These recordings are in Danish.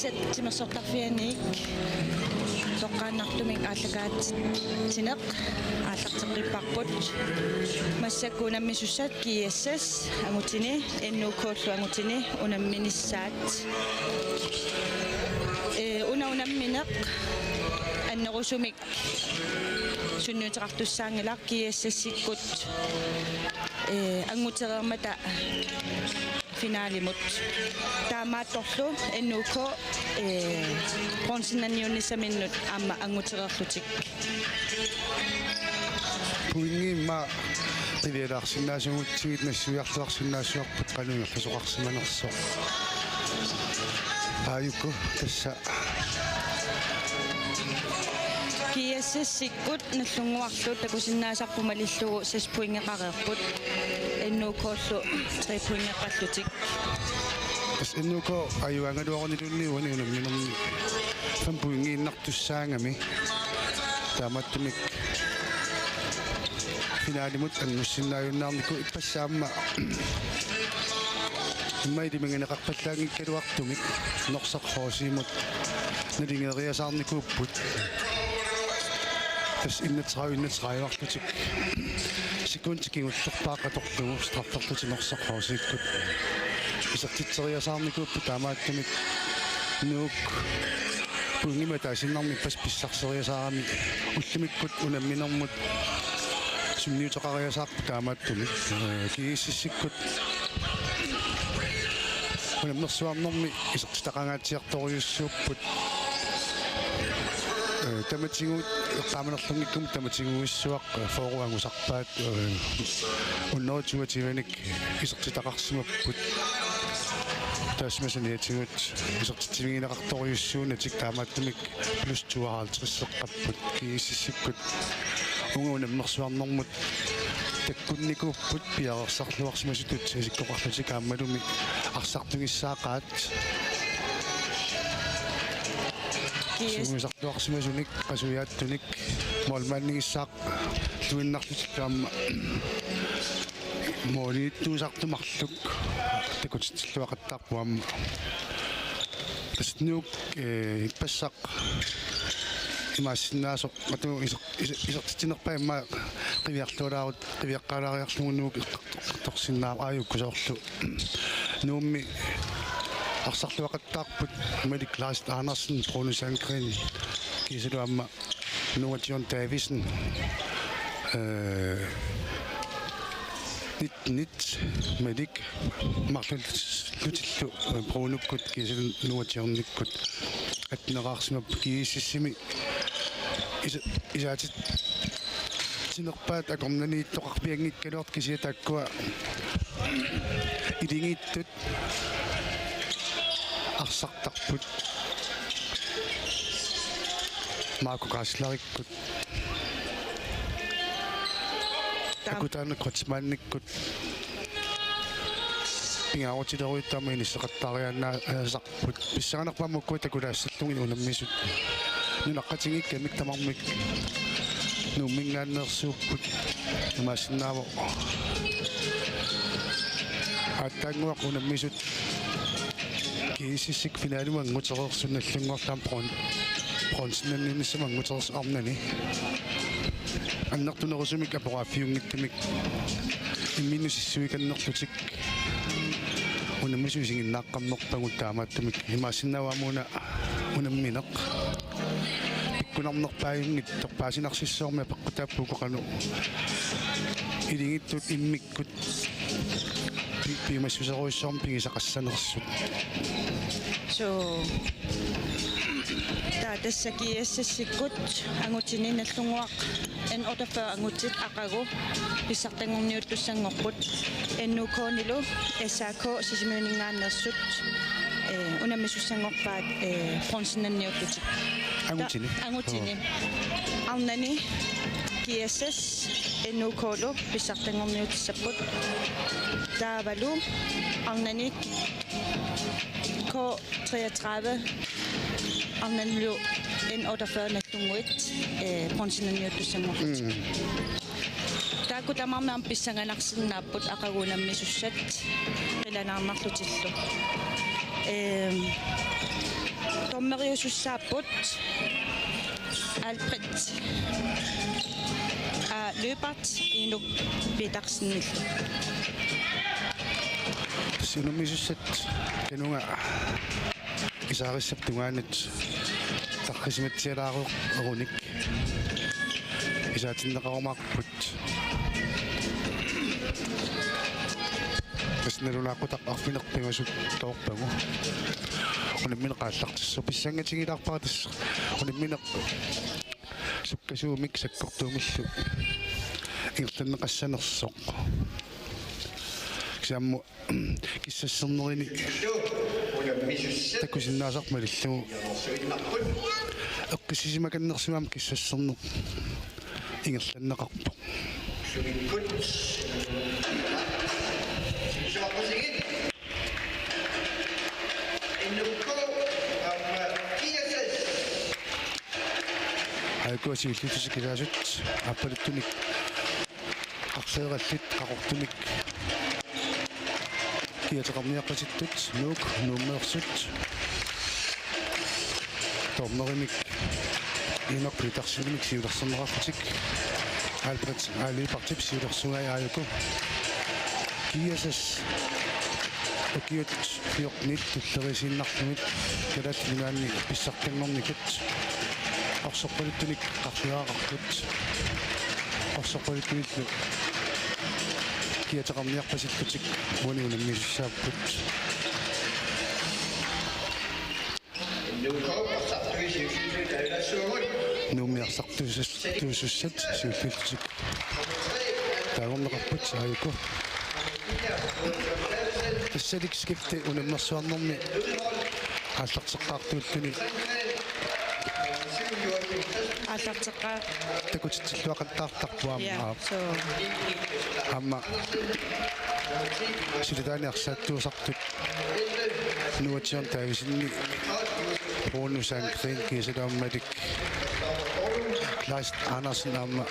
Kissat timersortarfianik soqqaannartumik aallakaat tineq aallarteqipparput massakku unammissussat kiassas angutini ennuukkuullu angutini unamminissaat unammineq annerusumik sunnuuteqartussaangilaq kiassassikkut angutereermata finaalimut taamaattorlu ennuukko pronsinanniunissaminnut aamma angutereerlutik puingiimma qivialaarsinnaasugutsigit nassuiartuarsinnaassuarput qanuiqasuqarsimanersoq aayukku tassa kiassassikkut nallunguarlu takusinnaasarpumalillugu saspuingeqareerput ennuukkoollu tripuingeqqallutik as ennuukko ayuangaluaqunilunniuani unamminerni fampuingiinnartussaangami taamattumik finaalimut anngussinnaayunnaarniku ipassaamma immailimingineqarpallaangikkaluartumik norsaqhoosiimut nalingeriasaarnikuupput tas innatseraajuartutik sikuntikingullerpaaqatortugu strafferluti norsaqhoosiikkut isartitseriasaarnikuupput taamaattumik nuuk puingimataasinnarmi pissarсериасаарами уллумиккут унамминермут сумниутеқариасаарпу таамааттумик кигиссиссиккут унаммерсуарнэрми исертақангаатсиарториуссууппут таматигут qaamanerlungikkum tamatiguissuaq fooruangusarpaat unnerituativanik isertitaqarsimapput taasmasaniatigut isertitivigineqartoriussuunatik taamaattumik plus 52 kiississikkut unguunammersuarnermut takkunnikuupput piarersarluarsimasutut sikkoqarlutik aammalumi arsartugissaaqaat sumisartuarsimasunik qasuyaattunik molmannigissaaq tuinnarlutikkaamma mooliittuusartumarluk takutitsilluaqattaarpuamma tasnuuk ippassaq imaassinnaasoq matu isertitinerpa imma qiviarluulaarut qiviaqqaalaariarlugunuuk torsinnaaq aayukkusoorlu nuummi arsarluaqattaarput Malik Last Andersen Pronusankrin kisaluamma Nuation Davisen nit Malik marlutillu Pronukkut kisalu Nuationnikkut atneraarsima kiississimi isaatit sinerpaat akornaniittoqarpianngikkaluart kisiatakkua ilingiittut arsartarput maakuqaaslarikkut takutaana krotsmannikkut pingaarutileruittaama inisseqattaariannaasarput pissanganarpamukku takulaassallungin unammisut nunaqqatingikka miktamarmik nuummingaanneersuupput numaasinnaavo аттаангуақ унаммисут кисиссик финалуан ngутерерсунналлунгуарлаам пронсиннаннинissama ngутерерс арнани аннертунерусумик апогаффиунгиттумик имминусиссуиканнерлутик унаммисусигиннааққарнерпагут таамааттумик имаассиннаваамуна унамминеқ пиккунарнерпаагингит торпаасинарсиссоорми пеққутааппукоқану илингиттут иммиккут пимассусеруиссоорм пигисақассанерсут so таатассакиассассиккут ангутини наллунгуақ en order for angutit aqagu pissartangorniuttussangorput ennukoonnilu SAK sisimiuningaannersut unammissussangorpaat pronsinanniullutik angutini arnani kiassas ennukoolu pissartangorniutissaput taavalu arnani K33 arnanlu en order for nallunguit pronsinanniuttussangorput taakutamarnaam pissanganarsinnaaput aqagunammissussat qilanaarnarlutillu Tommeriusussaaput Alfred løbert inuk pitaqsinnillu Sinumissussat kanunga isaarissaptungaanat tarrisimatsialaaruq arunik isaatinneqarumaaqput Kasnalunaaqutaq arfinerpimasut toorpagu unimmin qaallartissu pissangatigilаарparatas unimmineq sukkasuumik sakkortuumillu irtanneqassanersoq kisammu kissassernerini takusinnaasarmalillugu eqqissisimakannersimaam kissasserner ingerlanneqarpoq Aikuasiullutusikiraasut appalittunik qarseerallit qaqortunik kiateqarniaqqasittut nuummeersut tornerimik inaqpitarsilimik siulersernerartik Alfred alipartip siulersungai aayuku kiasas Okiot fiornit tullerisinnartumit kalat limaanni pissartanngornikut Arsorpalittunik qarsiaaqartut Arsorpalittunillu kiateqarniarpasittutik muuniunammisussaapпут Nuummiarsartuusussat siullullutik taagorneqarput aayuku Tassalik skifte unammersuarnermi аллартеққартууллуни аллартеққаа такутитсиллуақаттаартарпуама амма силитааниарсааттуусартут нуатсион таависинни бонусаан крин кисалааммалик Klaus Andersen амма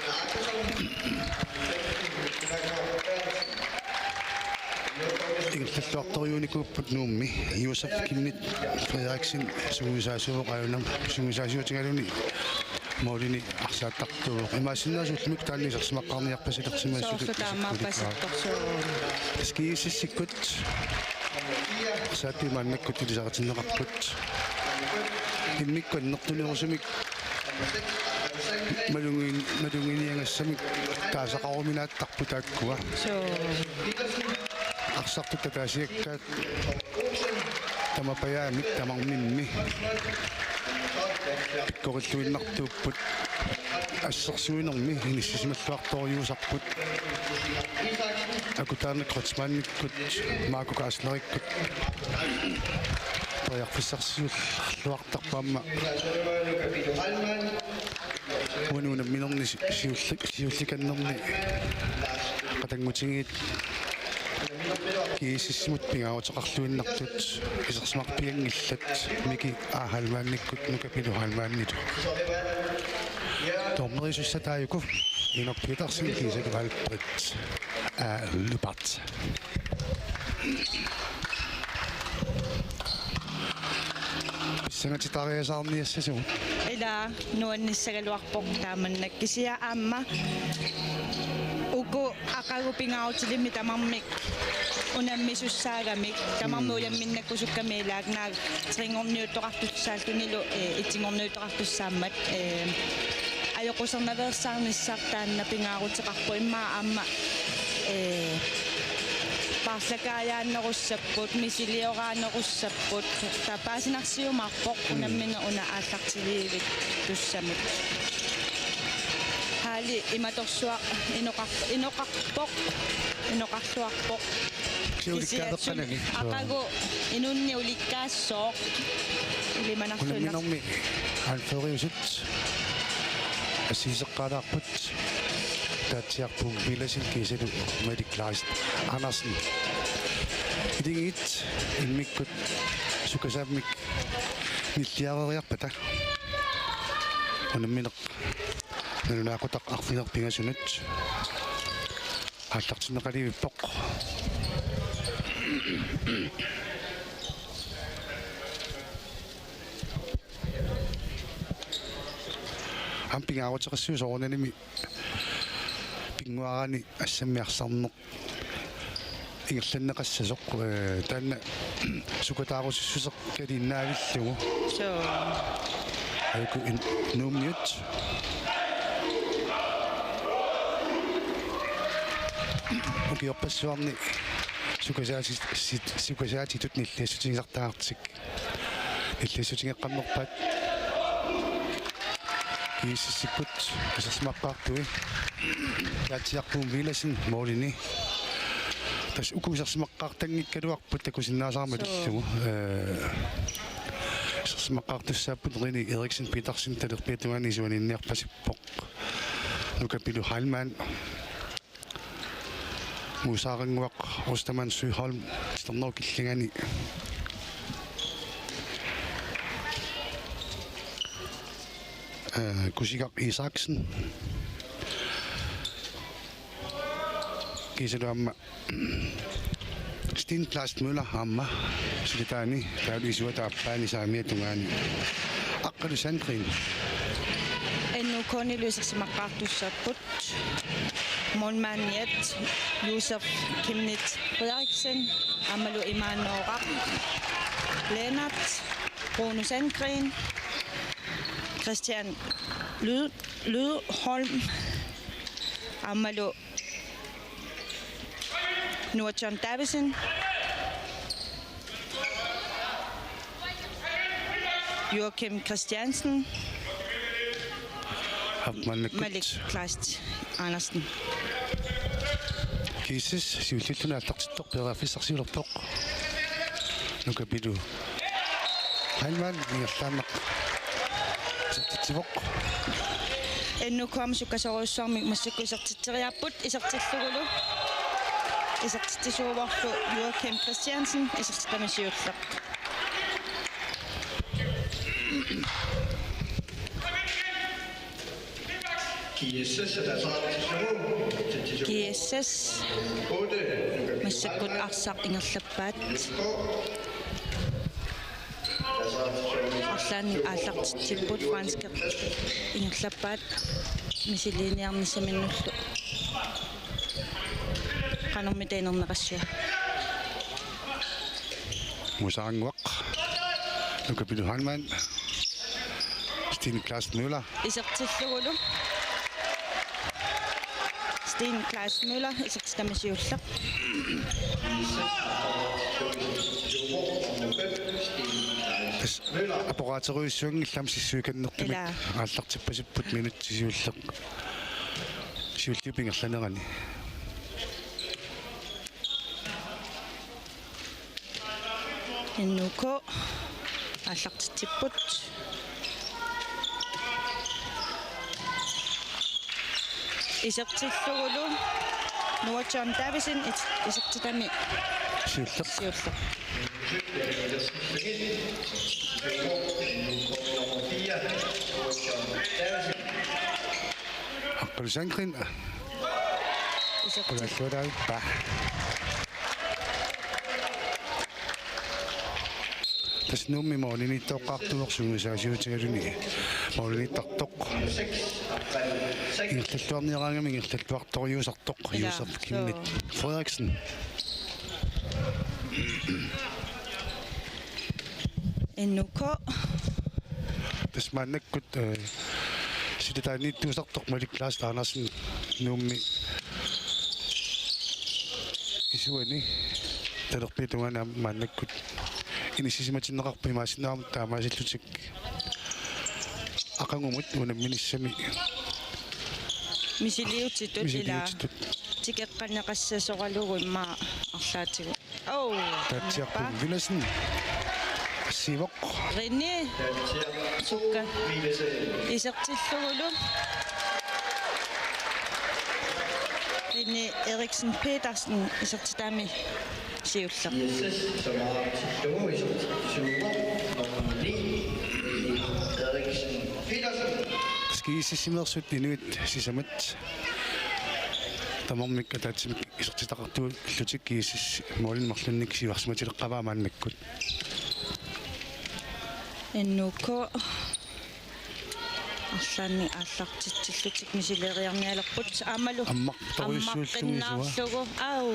Ingtalluartoriunikupпут nuummi Josef Kinnit Frederiksen suusaasuuqaunam suusaasuutigaluni moolini arsaattartuuq imaasinnaasuullumik taannisarsimaqqarniarpasilersimaassulut skiisissikkut saatimaannakkut ilisaqatinneqarput immikkuannertunerusumik malunginiangassamik taasaqaruminaattarputaakkua Arsartut tataasiakkaat tamapayaamik tamarmimmi pikkorilluinnartuupput ассерсуинерми иниссисималлуарториусарпут акутаарниккрутсмаанниккут маакукааслериккут тоярфиссарсиуллуартарпаама унунамминерни сиулликаннерни qatangutigiit kiisissimut pingautеқарлуиннартут исерсмарпиангиллат мики ааhalmaannikkut нукапилуhalmaannиту томнерисуссатааюку инорпитарсин кисакивалприт лупат писсангатитариасаарниассасугу ила нуанниссагалуарпоқ тааманнак кисиа аама уку акагупингаутилимми тамармик унаммисуссаагамик тамармууламминнаккусуккамиилаагнааг трингорниуттоқартуссаалтунилу итсингорниуттоқартуссааммат ajokусернаверсаарниссартаанна пингаарутеқарпу иммаа аама парлакааяннеруссаппут мисилиораанеруссаппут тапаасинарсиумаарпоқ унаммина уна ааллартилиивик туссамут хаали иматорсуа иноқарпоқ сиуликкаадеққанаги акагу инунни уликкаассоо илиманарлуна унамминерми алфериусут ассисеққалаарпут таатсиарпуг биласил кисалу Mette Klaus Andersen идигит иммиккут сукасааммик ниллиарериарпата унамминеқ налунаақутақ арфинерпингасунут ааллартинеқаливиппоқ ампингаагутеқассуу соорнаними пингуарани ассаммиарсарнеқ ингерланнеқассасоқ таанна сукатаарусиссусеқ калиннаавиллугу So, айку нуумниут окиорпассуарни сукасаатитут ниллассутингисартаартик ниллассутингеққаммерпаат кииссиппут кисерсимаққаартуи таатиарпуум виласин моолини тас укусерсимаққаартангиккалуарпут такусиннаасаармалиллугу симаққартуссааппут рини Эриксен Питерсен талерпиатуани суанинниарпасиппоқ нукапилу Хайлман мусаарангуақ Рустаман Сүйхолм стерноо киллингани Кусигақ Исааксен кисалуамма Stine Klaas Møller Hammer Silitani Taavisuataappaani saamiatugaani Aqqalu Sandrin ennu Cornelius-simaqqaartussapput Målmaniat Josef Kimnit Frederiksen Amalu Imanoraq Lennart Bruno Sandgren Christian Lydholm Amalu Nordjørn Davidsen Joachim Christiansen Malik Kleist Andersen Kisis siullittuna аллартиттоқ пераафиссарсиулерпоқ нукапилу Хайлман ингерлаамақ сертитсивоқ ennu kuamsukkasoruussuarmik massakkuisertitteriarput isertillugulu isertitisuuvarlu Joachim Christiansen isertitamisiulleq GSS massakkut arsaq ingerlappaat арлаани ааллартитсиппут франскеқ ингерлаппаат мисилиниарнисаминнуллу qanummitainerneqassua Musaangwaq nukapillu Hallmann Stine Klaas Møller isertillugulu Stine Klaas Møller isertitamisiulleq аппараатеруиссуанги илламсиссуиканнертами ааллартиппасиппут минутсисиуллеқ сиуллиупингерланерани ennuko ааллартитсиппут isertillugulu Nordjørn Davidsen isertitami сиуллеқ Aqqalu Sandrin qulaallualaavippa tasnuummi mooliniittoqqaartunersugusaasiutigaluni mooliniittartoq ingillalluarniaraangami ingillalluartoriusartoq Josef Kimnit Frederiksen ennuko tasmaannakkut sitataaniittuusartoq Malik Klaas Andersen nuummi isuani talerpiitungana maannakkut inissisimatinneqarpi maasinnaarmut taamaasillutik aqangumut unamminissami misiliutitut ila tikeqqanneqassasoqalugu imma арлаатигу оо tatsiarpum vilasen sivoq rinni sukka isertillugulu rinni Eriksen Petersen isertitami siulleq skiisissimeersut inuit sisamat тамармик атаатсимик исертитақартуу иллутик киисис моолинмарлунник сиварсиматилеққаваа мааннаккут ennuko арлаанни ааллартитсиллутик мисилериарниалерпут аамалу аммақторюссууллугисуа ау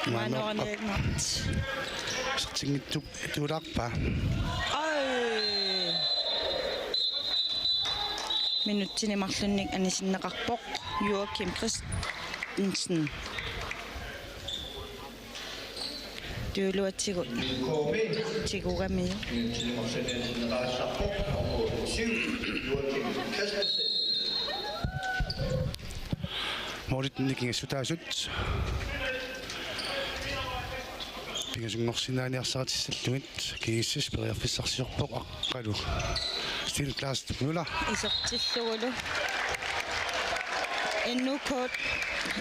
маноорниагнарт сертингиттук туулаарпа минутсини марлунник анисиннеқарпоқ Joachim Christensen туулуатсигу тигугамиу моритникингиссутаасут пигасунгорсинааниарсаратиссаллугит кигиссис периарфиссарсиорпоқ аққалу стил класс мула исертиллугулу эннукот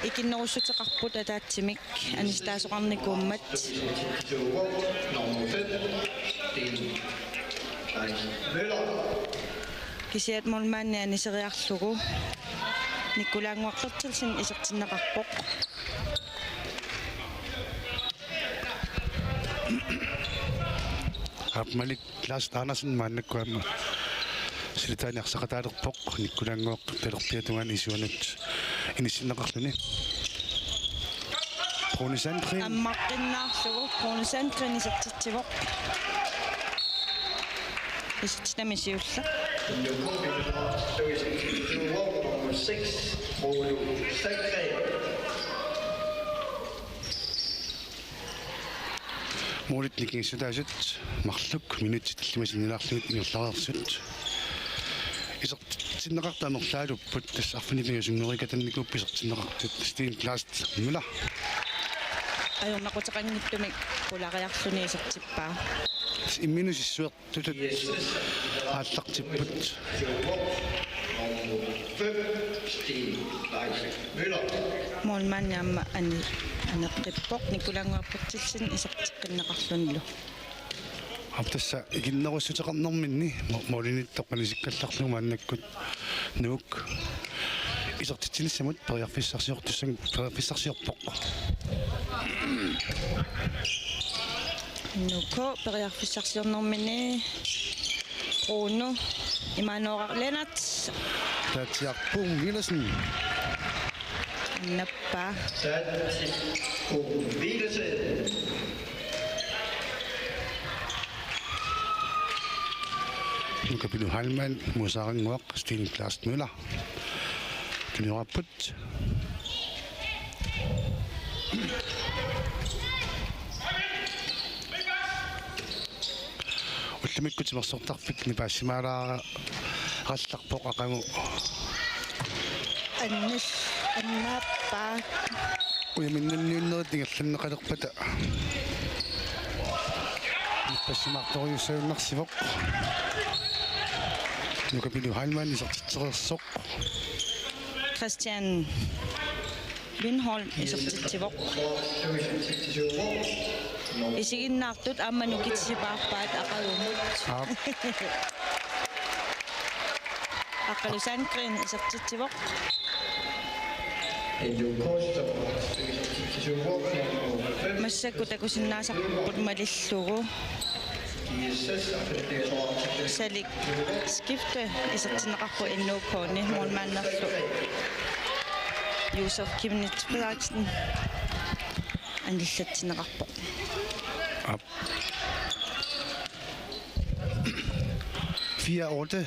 икиннерусутеқарпут атаатсимик анистаасоқарникууммат кисиат молмаанни анисериарлугу никкулаангуарлертилсин исертиннеқарпоқ апмалик класс таанасин мааннаккуамма силитааниарсақатаалерпоқ никкулаангуоқтуталерпиатунгаан исуанут инисиннеқарлуни Kronisandkrin аммаққиннаарлугу Kronisandkrin исертитсивоқ исертинамисиулла моритникингиссутаасут марлук минутситтиллимасинилаарлугит ингерлаарерсут исертиннеқартаамерлаалуппут тас арфинипингасунгерикатанникууппи исертиннеқартут стил класс мула ajornaqutaqanngittumik pulaqiarluni isertippaa имминусиссуертутут ааллартиппут молманниамма ани анеққиппоқ никулангуарпутсилсин исертиккиннеқарлунилу аптасса игиннеруссутеқарнэрминни молиниттоққанисиккалларлугу мааннаккут нуук исертитсинissамут периарфиссарсиортуссан периарфиссарсиорпоқ нуко периарфиссарсиорнэрмини Bruno Imanoora Lennart татиарпун виласен наппа нукапилу халман мусарингуақ стил класс мула тунераппут уллумиккутимерсортарфик нипаассимаалаа қалларпоқ ақаму аннис аннаппа уяминнанниуннеритингерланнеқалерпата нипаассимаарторюссауннарсивоқ нукапилу халман исертитсериерсоқ Christian Lindholm исертитсивоқ исигиннаартут аамманукитсипаарпаат ақагумут ақалу Sandgren исертитсивоқ массакку такусиннаасарпут малиллугу салик скифте исертинеқарпу иннууккууни муунмааннерлу Josef Kimnitz Pedersen аниллатсинеқарпоқ ап 4-8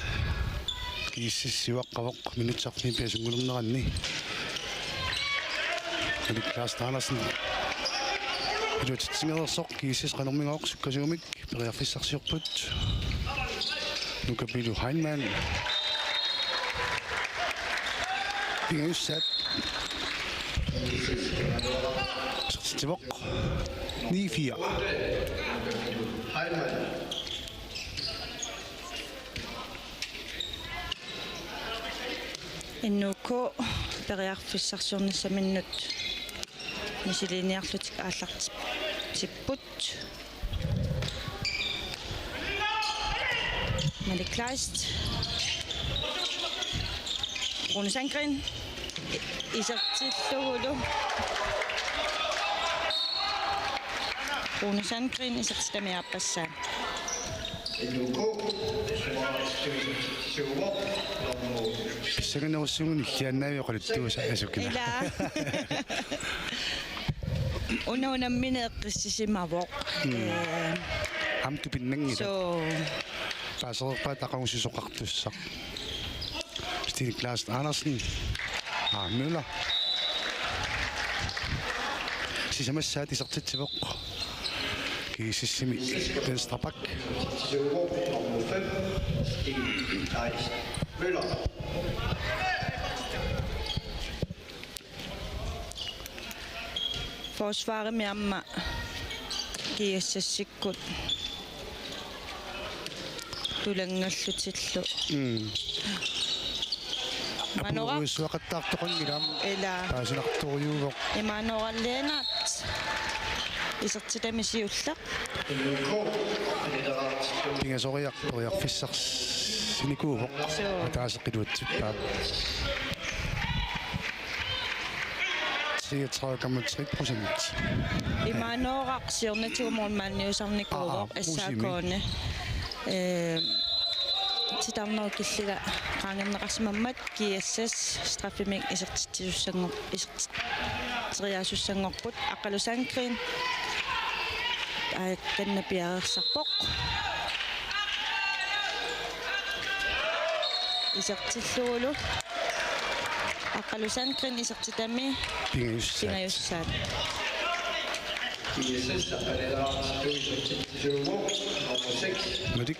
киссиссиваққавоқ минутсарфни пиасунгулернеранни али класс таанасен илутитсингерсоқ киссис қанормигаоқ суккасуумик периарфиссарсиорпут нукапилу хайнман пингуссат сертивоқ 9-4 иннуко периарфиссарсиорниссаминнут мисилиниарлутик ааллартиппут Malik Kleist Bruno Sandgren исертиллугулу Bruno Sandgren исертамиарпассаа писсаганерусsuгуни кианнаавио қалуттууса асукила ила унаммине эққиссисимавоқ амту пиннангила so пасерпаа тақангусисоқартуссақ Stine Clausen Andersen Møller сисамассаати сартитсивоқ кисиссими venstre bak forsvaret med amma kiassassikkut tulangallutillu manora уиссуақаттаартоқангилаам ela паасинарторюувоқ иманораллeenaat исертитамисиуллақ пингасориарториарфиссарс синикуувоқ таасеқилуатсиппаат 33,3%. иманорaq siornatuumormaanniusarnikuuvoq ассаакооне титарнерукиллига qaangerneqarsimammat kiassas straffimik isertitsussangor isertiриасуссангорпут аққалусаангрин каннапиареерсарпоқ исертиллуулу аққалусаангрин исертитами пингаюссаат Мадик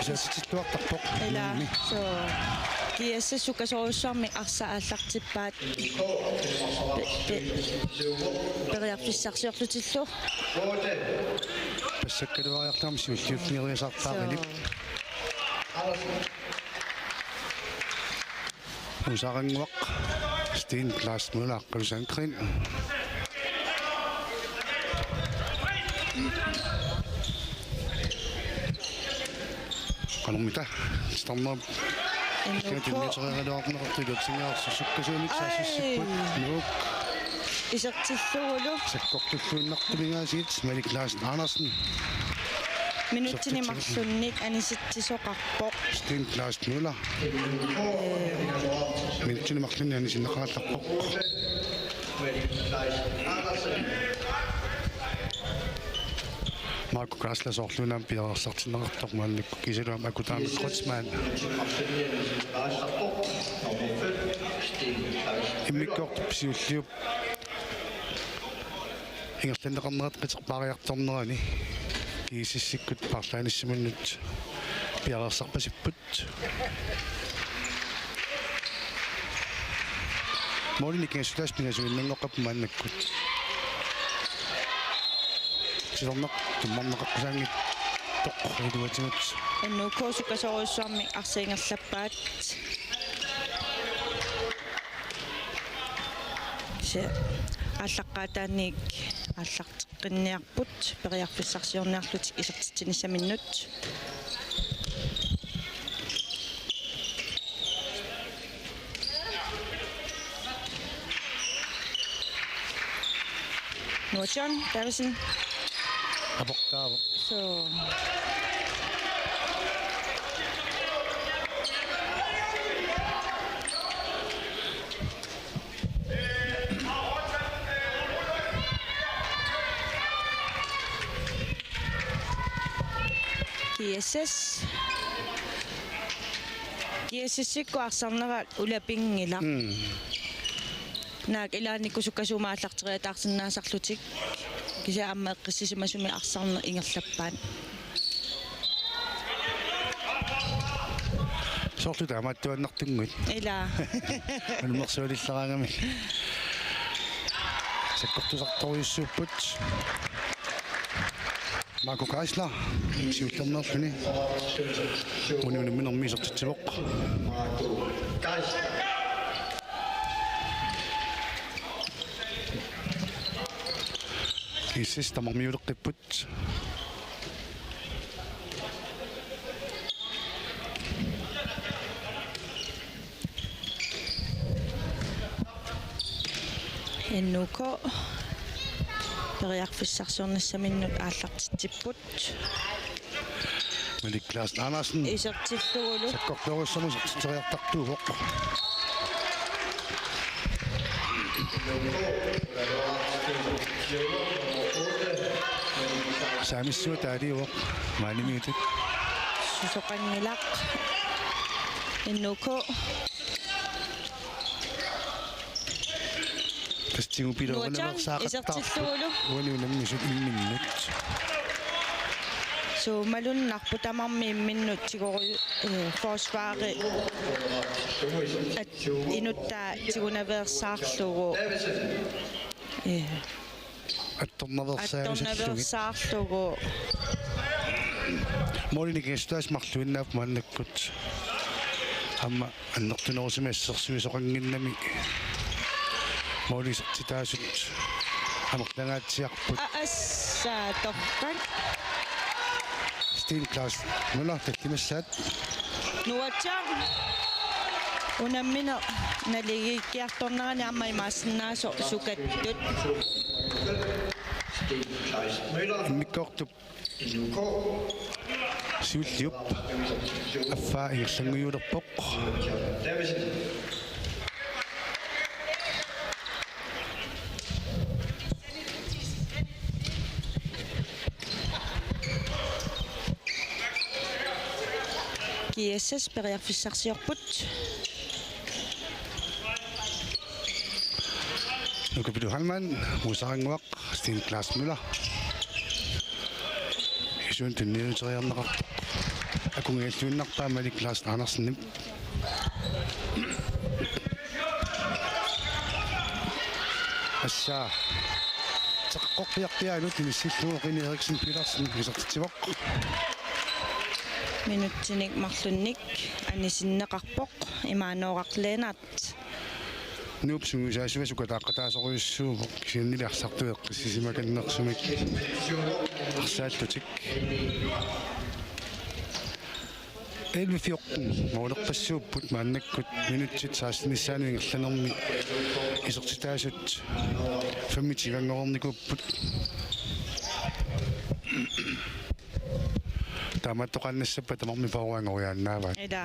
сасититуартарпоқ ила so kiassa sukasoriussuarmi арсааллартиппаат периарфиссарсиорлутиллу пассаккалуариартарми сиуллиуфнириасартаарилик усарангуақ Stine Clausen Møller аққалусаангрин канумита стаммап кэнтиннетерералуарнеқартилутсингаарсусуккасууник саассиссиппут нук исертиллуулу саккортуллуиннартулингаасиит Stine Clausen Andersen минутсини марлунник аниситтисоқарпоқ Stine Clausen Møller минутсини марлунни анисиннеқаалларпоқ Marco Graslas орлунаам пиарсартиннеқартоқ маанникку кисалуам акутаами Кротсман иммиккорт псиуллиуп ингерланнеқарнерат қитерпаариарторнерани кисиссиккут парлааниссимуннут пиарерсарпасиппут молиникэслас пингасуиннангоқап мааннаккут силорнақ туммарнеқаққусаангит тоққоридуатимут аннукоосукасоруйссуарми арсиингерлаппаат се аллаққаатааник аллартеққинниарпут периарфиссарсиорниарлутик исертитсиниссаминнут John Davison абоқтаава so kiassassikku arсарнераат улапингила наак илааниккусуккасумааллартериатаарсинаасарлутик кися амма эққиссисимасуми арсарне ингерлаппаат соорлута амааттуаннартунгут ила анумерсуалиллараангами саккортусарторюссууппут Marco Geisler сиуллернерлүни унунуминэрмисертитсивоқ кисис тамармиулеққиппут эннуко периарфиссарсуорнассаминнут ааллартитсиппут Niklas Andersen Isartillugulu. sakkortorussamo sertiteriartartuuvoq saamissuut aaliuvoq maanimiutut Susoqannilaq. Innuko. tastigu piloornersaaqattaq Isartillugulu. uaniunammisut imminnut So malunnarpu tamarmi minnut tigori forsvaret at inutta tigunaversaarlugu attornaversaarlugu molinikestuasmarluinnaap maannakkut amma annertunerusimaassersuisoqanginnami molisertitaasut amortangaatsiarput assaatorpan Stine Klaus Møller tallimassaat nuatsaaq unammina naligikkiartornerani amma imaassinnaaso sukattut imikkoortup siulliup affaa igerlangujuulerpoq kiassas periarfissarsiorput nukapilu Halman musaranguaq Stine Klaus Møller isuun tunniuteriarneqartoq akungialluinnarpaa Niklas Andersen assaa teqqorpiarpiaanut nimissillugu Rini Eriksen Petersen isertitivoq minutinik marlunnik anisinneqarpoq imaanuoqarleenaat nuupsungusaasuvasukataaqataasoruissuuvoq sianniliarsartueqqissisimakannersumik arsaallutik 11:14 moolerpassuupput maannakkut minutsit saasnissaaniingerlanermi isertitaasut 25-angornikuupput tamattoqannassappa tamarmi pauangoriaannaavaat ida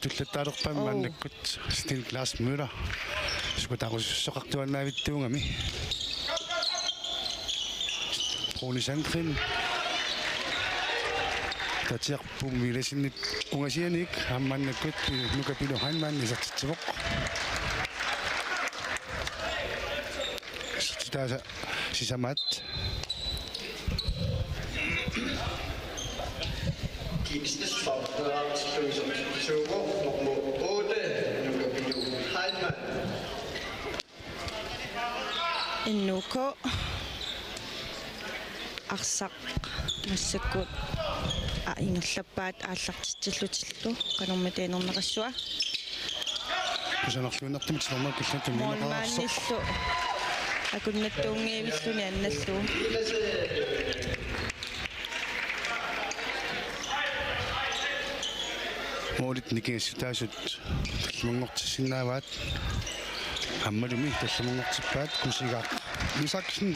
tullattaalerpaan maannakkut Stine Klaus Møller sukutaqussoqartuannaavittuungami Rolisandrin tatiarpum milasinnit ungasianik ammannakkut nukapilu Halman isertitsivoq taasa sisamat Kiksnes for Sugo, nummer 8, Nukapilu Halman. innuko arsaq массаккут ингерлаппаат ааллартитсиллутиллу канорматиинернеқассуа kusanaarluunartumit normal killattummineqaarsoq моонмаанниллу акуннаттуунгиивиллуни анналлу moolit nikingassutaasut tallamangortissinnaavaat аммалуми талламангортиппаат кусигаақ мисаксин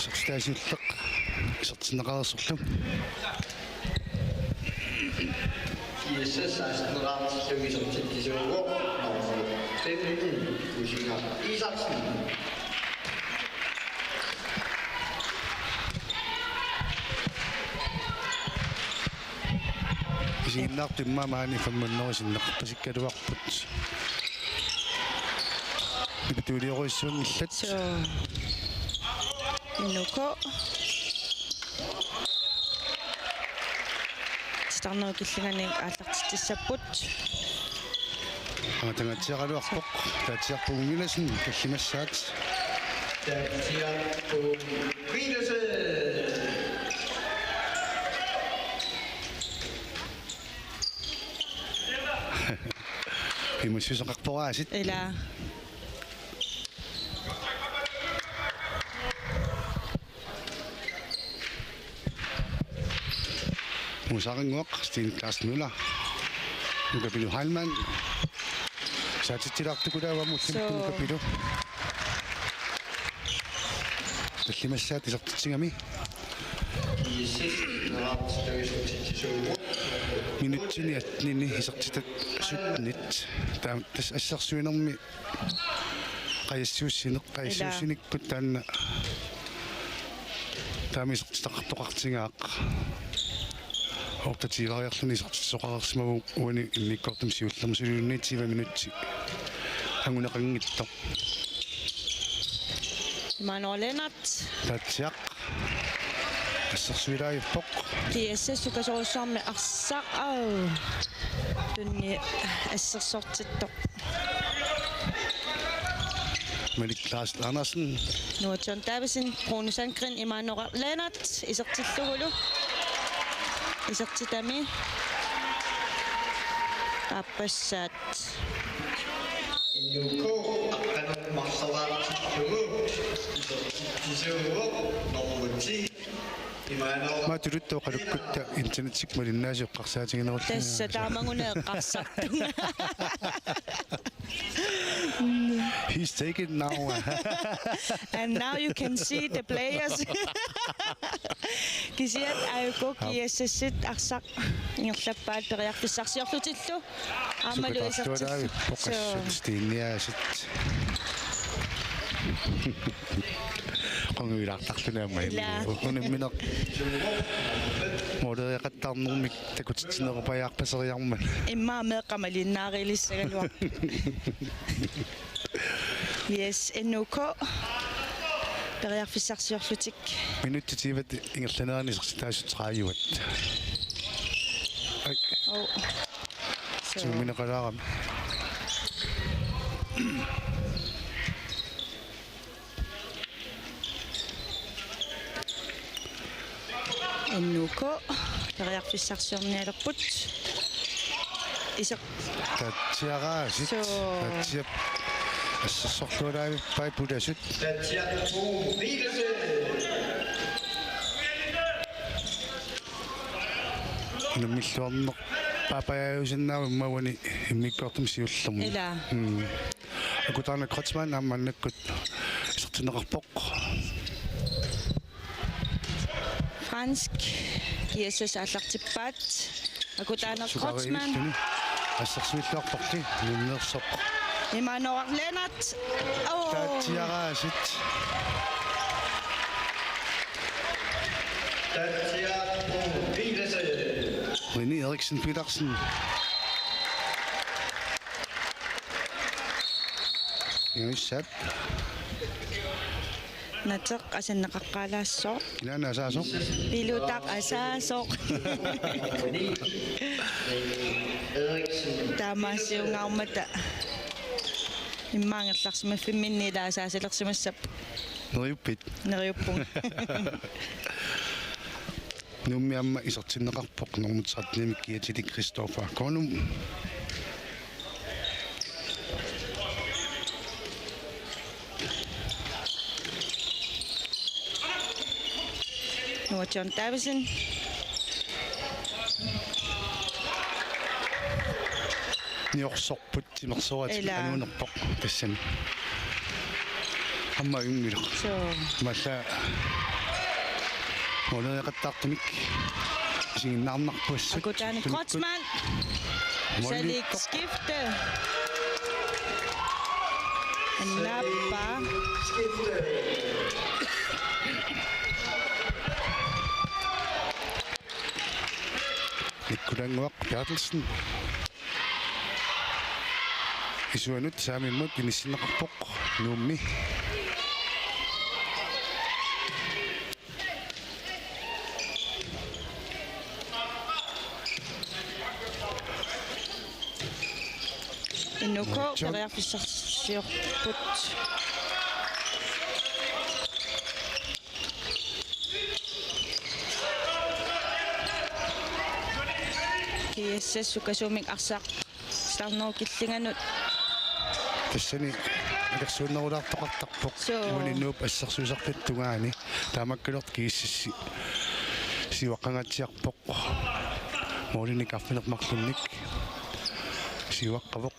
сертаасиллеқ сертинеқарсорлу ISS 16-ramt service til disse ord, nummer 15, Kusiga Isaksen. isiinnaartummaa maani fammunnerisinnaqpasikkaluarput ipituuliоруиссуунниллат so innuko старноо киллганик ааллартитсаpput атангатсиақалуарпоқ таатсиарпугумиласин каллимассаат Der siger på Vinese. имассусеқарпорааsit ила musaringuaq Stine Klaus Møller nukapilu Halman saatittilaartukulaavamullu nukapilu таллимассаат исертитсигами минутсини атнини исертитат сутнит таам тас ассарсуинерми qayassiussinikкут таанна таамисертитақартоқартингаақ ортатилариарлуни исертитсоқарерсимагу уани иммиккортум сиуллерм сулуунниитсива минутси ангунеқангитто Emanuel Lennart. татсиақ ассарсуилааюппоқ TSS сукасоруссаарми арсаа тунни ассерсортиттоқ Malik Lars Andersen nu John Davidson Rune Sandgren Emanuel Lennart isartillugulu isartitami аппассаат Nuko akan masalah cukup disuruh nomorci di mana ma turutto qalukutta internetsik malinnaasi qarsaatiginerullaa tässä taamangune qarsartung he's taken now and now you can see the players kisiat ayuko kiassassit arsaq ingерлappaat periartissarsiorlutillu aamalu isartillu pokassutiinniaasit qonguilaartarlunaamma unimmineq moderiaqattarnermik takutitsinerupajaarpaseriarman imma meeqqamalinnaarilissagalua yes NUK periarfissarsiorlutik minuttitiivat ingerlaneranisertaasuteraayuat oh tuumineqalaarami NUK periarfissarsiornialerput isaq tatsiaraasit tatsiap ассорторлаави пайпуласут нэмиллуарнеқ папаяусиннаава мауани иммиккортум сиуллерму ила акутаана кротсман аамманнаккут исертинеқарпоқ Fransk Jesus аллартиппаат акутаана Кротсман ассерсуиллуарпорти нуннерсоқ Emanuel Lennart таатиараасит René Eriksen Petersen Юсап натеқ асаннеқаққалаассоо илана асаасоқ пилутақ асаасоо таамаасиунгаармата иммаангерларсима фимминнилаасаасилерсимассап нериуппит нериуппун нуммиамма исертиннеқарпоқ нормутсартнимик киатили Кристофер Конум nu John Davidson ниорсорпут тимерсуат ануунерпоқ тассами амма юнгилеқ so малла молеқаттартумик сигиннаарнарпуссут akutаана Кротсман Salik skifte Nappa Nikkulanguaq Bertelsen isuanut saamimmut inissinneqarpoq nuummi NUK periarfissarsiorput KSS sukasumik arsaq starnoo killinganut тассани алерсууннерулаартоқартарпоқ So. уаниннууп ассерсуисартугаани таамаккалерт кииссисси сиуаққангатсиарпоқ моолиник арфинермарлунник сиуаққавоқ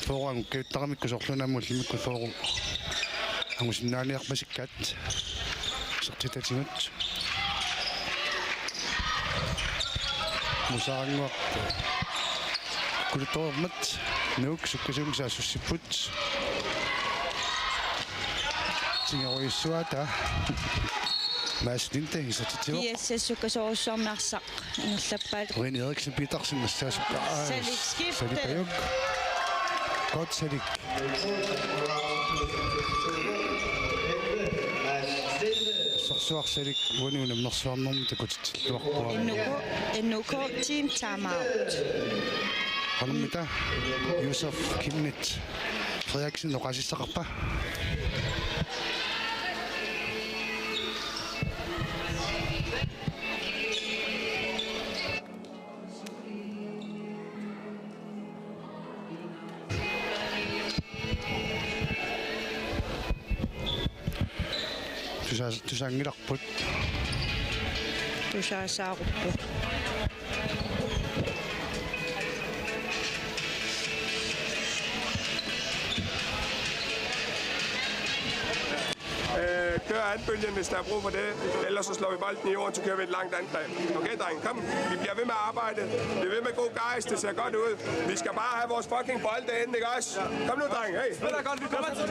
фоорангу киуттарамикку сорлунамму лимикку фоору ангусиннаалиарпасиккаат сертитатигут мусаарангуар кулутормат нук суккасум саассуссиппут тингеруйуссуата маслинте исатитио иассассукасоруссуарнаарсақ ингерлаппаат Рин Эрикsen Petersen массаасукка Salik skifte. салипаюк godt Salik сорсуар Salik уунуунам нерсуарнэрми такутиллуарпуа NK team timeout. Qanumita Yusuf Kimnit Frederiksen noqasissaqarpa tusaangilaqput Tusaasaaruppu. Kør anbølgen, hvis der er brug for det. Ellers så slår vi bolden i jorden, så kører vi et langt angreb. Okay, drenge, kom. Vi bliver ved med at arbejde. Vi er ved med god gejst. Det ser godt ud. Vi skal bare have vores fucking bold derinde, ikke også? Kom nu, drenge. Hey. Spiller godt. Vi kommer til.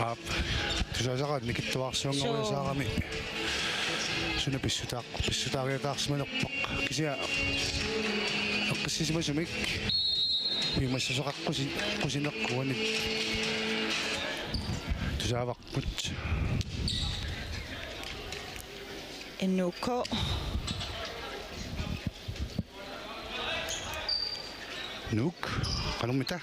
Ап тусаасақат никиттуарсуангориасаарами суна писсутаариатаарсиманерпақ кися эққиссисимасумик пимассасоқаққуси қусинеққуанит тусааварпут NK нук qanumita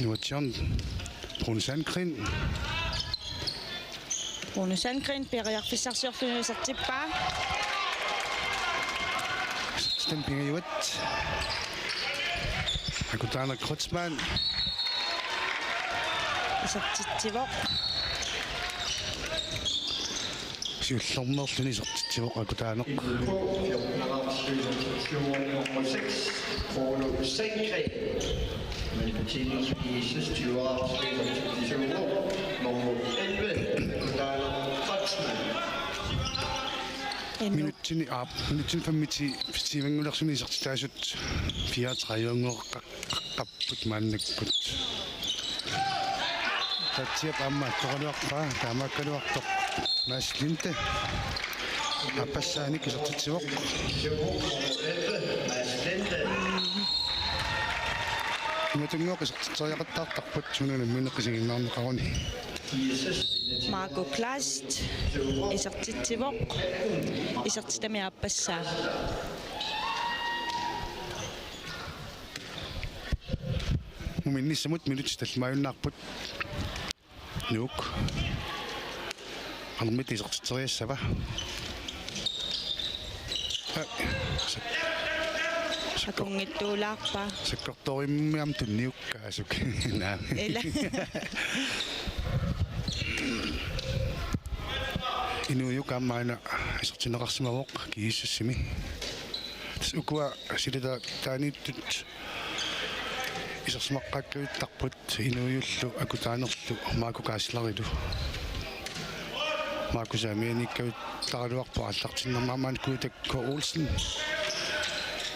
Nuatjon Brune Sandgren Brune Sandgren periarfissarsiorlunusertippaa Stempingiuat Akutana Kreutzmann isartittivoq Siullornerluni sortittivoq akutaaneq Nummer 6, Bruno Sandgren. Men betinget spises 20 år, nummer 11, Akutana Kreutzmann. Minutini aap minutin famiti festivangulersuni sertitaasut 34-qaqqapput maannakkut tatsiap amma toqaluarpa taamakkaluartoq maaslinte appassaani kisertitsivoq imatungoq isertiteriaqattaartarput sununa minneqisiginnaarneqaruni Marco Klast isartittivoq isartitamiappassaa muminnissamut minutit talmaayunnaarput nuuk armit isertiteriassava akungittuulaarpa sakkortorimmiam tunniukkaasuk naami ela inuujukaammaana isertineqarsimavoq kiissussimi ukua silita taaniittut isерсимаққаккавиттарпут инуйуллу акутаанерлу маакукааслариду маакусаамианиккавит таралуарпу аллартиннэрмаамаан куутакко Олсен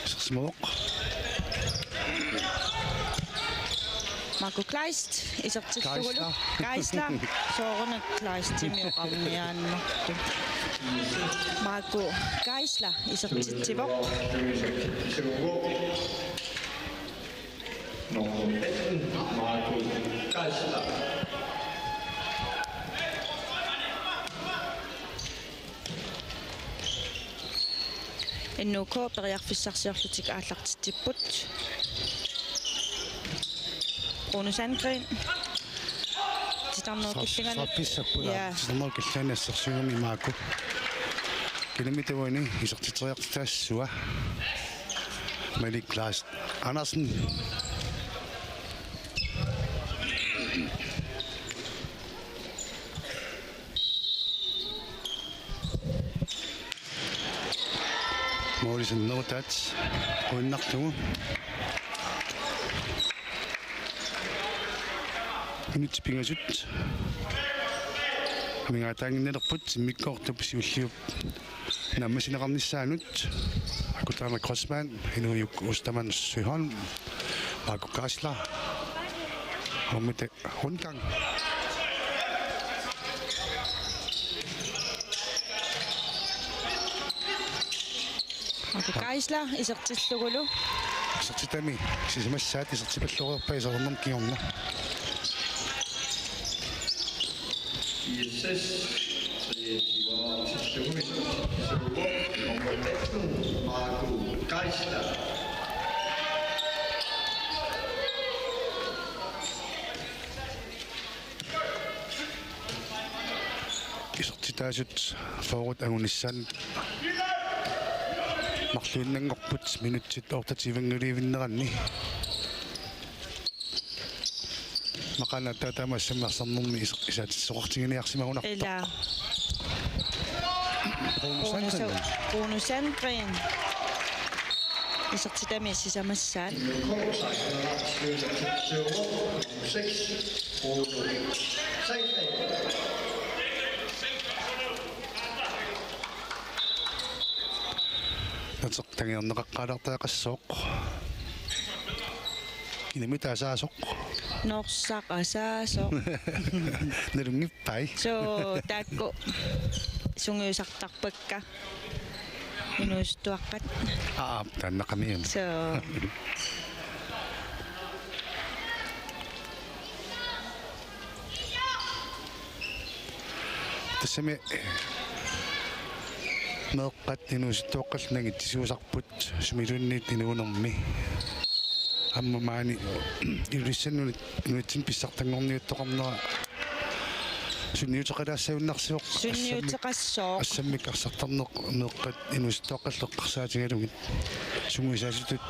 isерсимавоқ Marco Kleist isartillugulu Geisler sooruna Kleist timiuqarniaannertu Marco Geisler isartittivoq Nummer 15, Marco Geisler. NK periarfissarsiorlutik aallartittiput Brune Sandgren titarnerukillanganut сапписсаппула тинернерукиллаанассерсугами мааку километровини исертитериартаассуа Malik Klaas Andersen Qisannerutaat uinnarlugu minut pingasut mingaataanginnerput simikkoortup siulliup nammasinaqarnissaanut akutaama crossman inujuk ustaman suihan akukkaasla hommite rundgang Kaisla isertillugulu isertitami sisamassaat isertipalluqerpa isernerm kiorna ISS 23 nummer 18 Marco Geisler. isertitaasut forward angunissaan marluinnangorput minutsit ortativanguliivinneranni maqala taataamassammersarnermi isaatissoqartiginiarsimagunarpa ila Bonusan Gren isertitami sisamassaat Nummer 6 Bruno Sandgren. natsertangiorneqaqqaalartaaqassooq kinimitaasaasoq norsaqasaaso nalungippai so taakku sungiusartarpakka inuustuaqqat taannaqamiun so тассами meeqqat inuusittuoqqalnagit tisuusarput sumilunniit inuunermi amma maani ilissanunit inuitsin pissartangorniuttoqarnera sunniuteqalaassaunnarsiuq sunniuteqassooq ассаммикарсартарнеқ meeqqat inuusittuoqqalleqqarsaatigalugit sunguisaasutut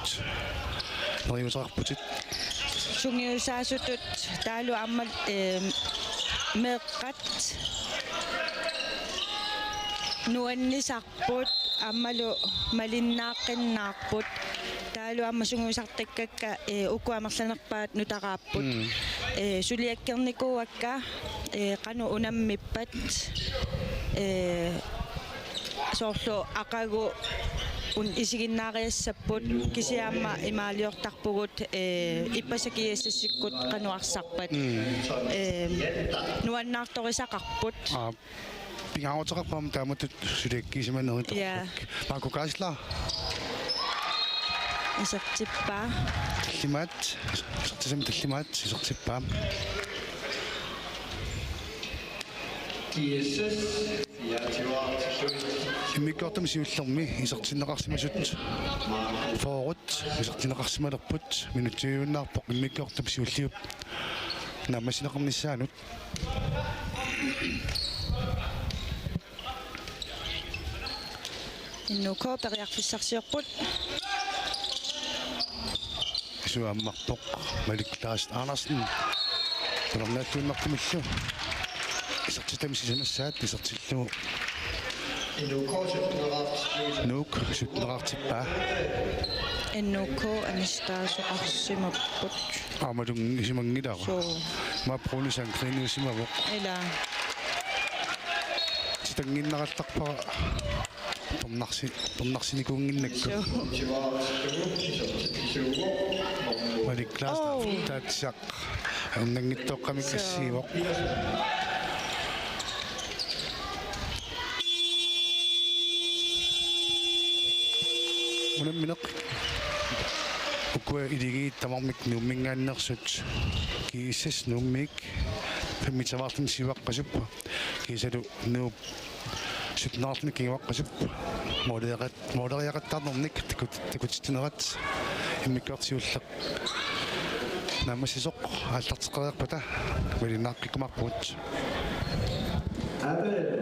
neriuteqarputit sungiusaasutut taalu ammal meeqqat nuannisarput ammalu malinnaaqqinnаарput taalu amma sunguisartakkakka ukuamerlanerpaat nutaqaapput suliakkernikууakka qanu unammippat soorlu aqagu un isiginnaariassapпут кисиаама имаалиортарпугут иппасакиассассиккут qanuarsarpat nuannaartorisaqarput pingaoteqarpaam taamatut suliakkiisimanerito Marco Geisler isertippa таллимаат сертисам таллимаат сисертиппаам ISS 24 иммиккортам сиуллерми исертиннеқарсимасут форут исертиннеқарсималерпут минутиууннаарпоқ иммиккортам сиуллиуп наммасинеқарниссаанут иннуко периарфиссарсиорпут суаммарпоқ маликлаас Andersen тулернааттууннартимиллу исертитами сисамассаат исертиллу нук сутнераартиппаа иннуко анистаасоқарсимаппут амалун исимангилара so ма Bonusan Gren усимавоқ ила тангиннаралтарпара торнарсиникуунгиннакку маликлаас таатсақ аннангиттоққамиккассиивоқ унамминеқ укуа илигиит тамармик нуммингааннерсут кииссас нуммик фэммитаваартин сиваққасуппа кисалу нуу сутнаартни киваққасуппа модериақаттарнерник такутитинерат иммиккартиуллеқ намасисоқ ааллартеқариарпата валинаарпиккумарпут Abel